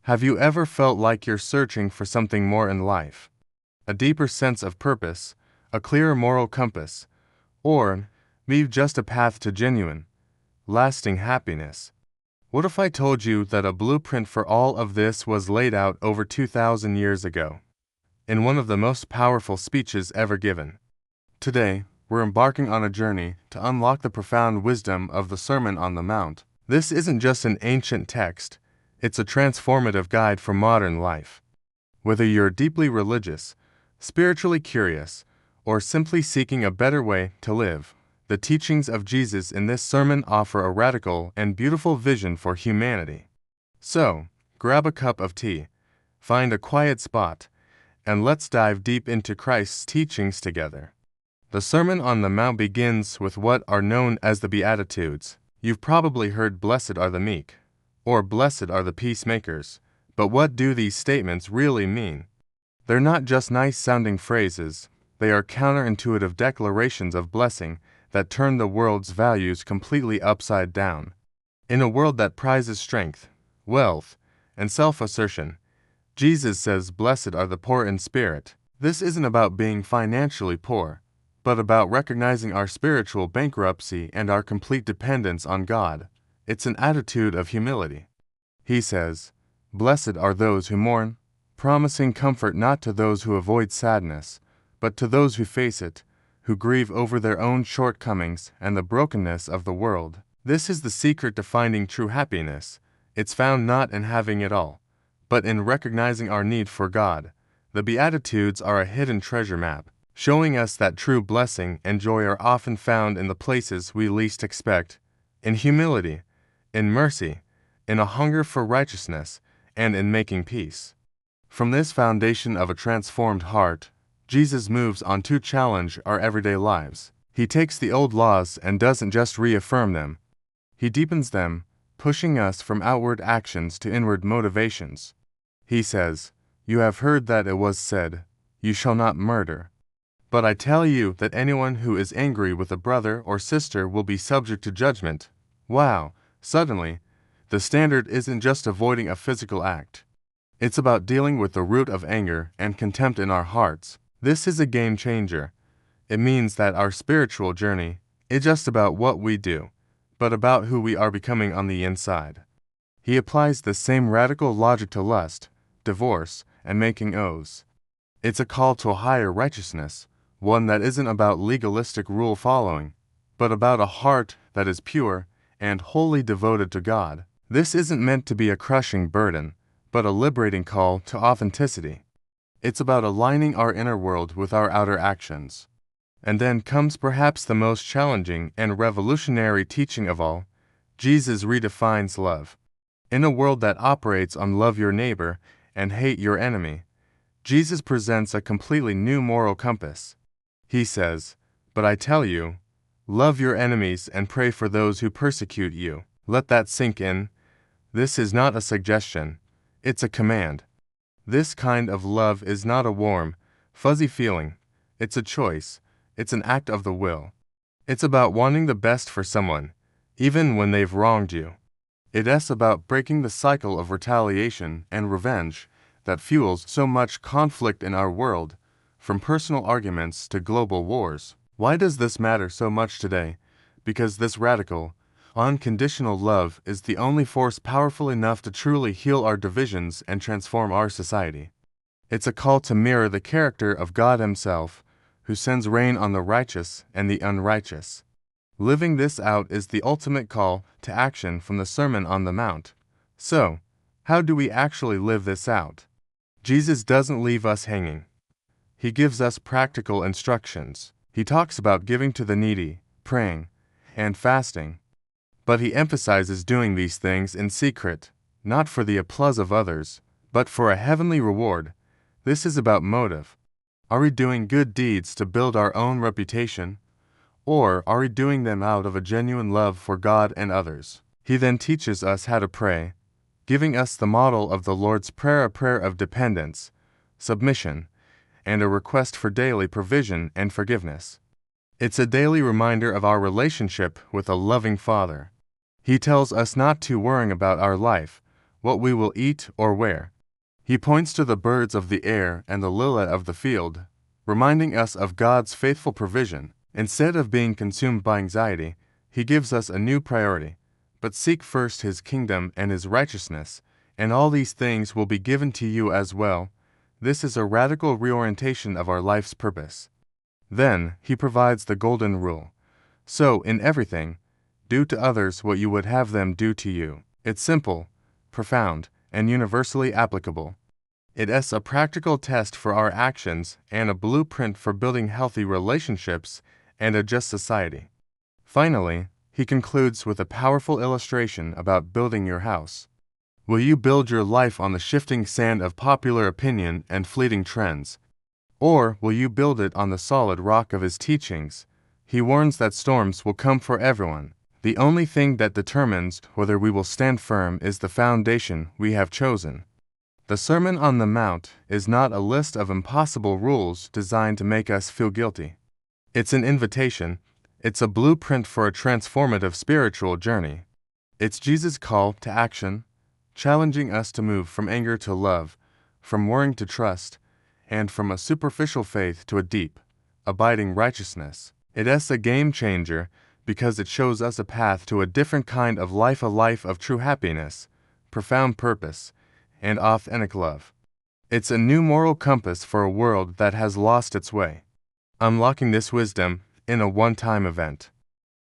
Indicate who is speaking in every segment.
Speaker 1: Have you ever felt like you're searching for something more in life? A deeper sense of purpose, a clearer moral compass, or maybe just a path to genuine, lasting happiness? What if I told you that a blueprint for all of this was laid out over 2,000 years ago, in one of the most powerful speeches ever given? Today, we're embarking on a journey to unlock the profound wisdom of the Sermon on the Mount. This isn't just an ancient text, it's a transformative guide for modern life. Whether you're deeply religious, spiritually curious, or simply seeking a better way to live, the teachings of Jesus in this sermon offer a radical and beautiful vision for humanity. So, grab a cup of tea, find a quiet spot, and let's dive deep into Christ's teachings together. The Sermon on the Mount begins with what are known as the Beatitudes. You've probably heard "Blessed are the meek," or "Blessed are the peacemakers," but what do these statements really mean? They're not just nice-sounding phrases, they are counterintuitive declarations of blessing that turn the world's values completely upside down. In a world that prizes strength, wealth, and self-assertion, Jesus says, "Blessed are the poor in spirit." This isn't about being financially poor, but about recognizing our spiritual bankruptcy and our complete dependence on God. It's an attitude of humility. He says, "Blessed are those who mourn," promising comfort not to those who avoid sadness, but to those who face it, who grieve over their own shortcomings and the brokenness of the world. This is the secret to finding true happiness. It's found not in having it all, but in recognizing our need for God. The Beatitudes are a hidden treasure map, showing us that true blessing and joy are often found in the places we least expect, in humility, in mercy, in a hunger for righteousness, and in making peace. From this foundation of a transformed heart, Jesus moves on to challenge our everyday lives. He takes the old laws and doesn't just reaffirm them. He deepens them, pushing us from outward actions to inward motivations. He says, "You have heard that it was said, 'You shall not murder.' But I tell you that anyone who is angry with a brother or sister will be subject to judgment." Wow! Suddenly, the standard isn't just avoiding a physical act. It's about dealing with the root of anger and contempt in our hearts. This is a game changer. It means that our spiritual journey isn't just about what we do, but about who we are becoming on the inside. He applies the same radical logic to lust, divorce, and making oaths. It's a call to a higher righteousness, one that isn't about legalistic rule following, but about a heart that is pure and wholly devoted to God. This isn't meant to be a crushing burden, but a liberating call to authenticity. It's about aligning our inner world with our outer actions. And then comes perhaps the most challenging and revolutionary teaching of all. Jesus redefines love. In a world that operates on love your neighbor and hate your enemy, Jesus presents a completely new moral compass. He says, "But I tell you, love your enemies and pray for those who persecute you." Let that sink in. This is not a suggestion, it's a command. This kind of love is not a warm, fuzzy feeling. It's a choice. It's an act of the will. It's about wanting the best for someone, even when they've wronged you. It's about breaking the cycle of retaliation and revenge that fuels so much conflict in our world, from personal arguments to global wars. Why does this matter so much today? Because this radical, unconditional love is the only force powerful enough to truly heal our divisions and transform our society. It's a call to mirror the character of God Himself, who sends rain on the righteous and the unrighteous. Living this out is the ultimate call to action from the Sermon on the Mount. So, how do we actually live this out? Jesus doesn't leave us hanging. He gives us practical instructions. He talks about giving to the needy, praying, and fasting. But He emphasizes doing these things in secret, not for the applause of others, but for a heavenly reward. This is about motive. Are we doing good deeds to build our own reputation, or are we doing them out of a genuine love for God and others? He then teaches us how to pray, giving us the model of the Lord's Prayer, a prayer of dependence, submission, and a request for daily provision and forgiveness. It's a daily reminder of our relationship with a loving Father. He tells us not to worry about our life, what we will eat or wear. He points to the birds of the air and the lily of the field, reminding us of God's faithful provision. Instead of being consumed by anxiety, He gives us a new priority. But seek first His kingdom and His righteousness, and all these things will be given to you as well. This is a radical reorientation of our life's purpose. Then, He provides the golden rule. So, in everything, do to others what you would have them do to you. It's simple, profound, and universally applicable. It is a practical test for our actions and a blueprint for building healthy relationships and a just society. Finally, he concludes with a powerful illustration about building your house. Will you build your life on the shifting sand of popular opinion and fleeting trends? Or will you build it on the solid rock of His teachings? He warns that storms will come for everyone. The only thing that determines whether we will stand firm is the foundation we have chosen. The Sermon on the Mount is not a list of impossible rules designed to make us feel guilty. It's an invitation. It's a blueprint for a transformative spiritual journey. It's Jesus' call to action, challenging us to move from anger to love, from worrying to trust, and from a superficial faith to a deep, abiding righteousness. It is a game changer because it shows us a path to a different kind of life, a life of true happiness, profound purpose, and authentic love. It's a new moral compass for a world that has lost its way. Unlocking this wisdom in a one-time event.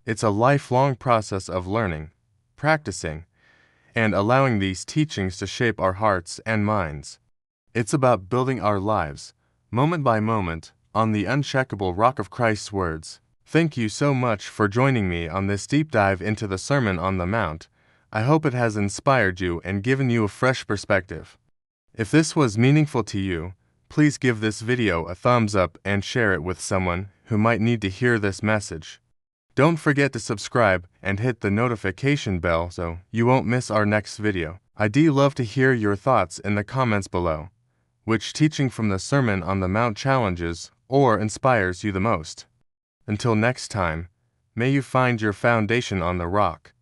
Speaker 1: It's a lifelong process of learning, practicing, and allowing these teachings to shape our hearts and minds. It's about building our lives, moment by moment, on the unshakable rock of Christ's words. Thank you so much for joining me on this deep dive into the Sermon on the Mount. I hope it has inspired you and given you a fresh perspective. If this was meaningful to you, please give this video a thumbs up and share it with someone who might need to hear this message. Don't forget to subscribe and hit the notification bell so you won't miss our next video. I'd love to hear your thoughts in the comments below. Which teaching from the Sermon on the Mount challenges or inspires you the most? Until next time, may you find your foundation on the rock.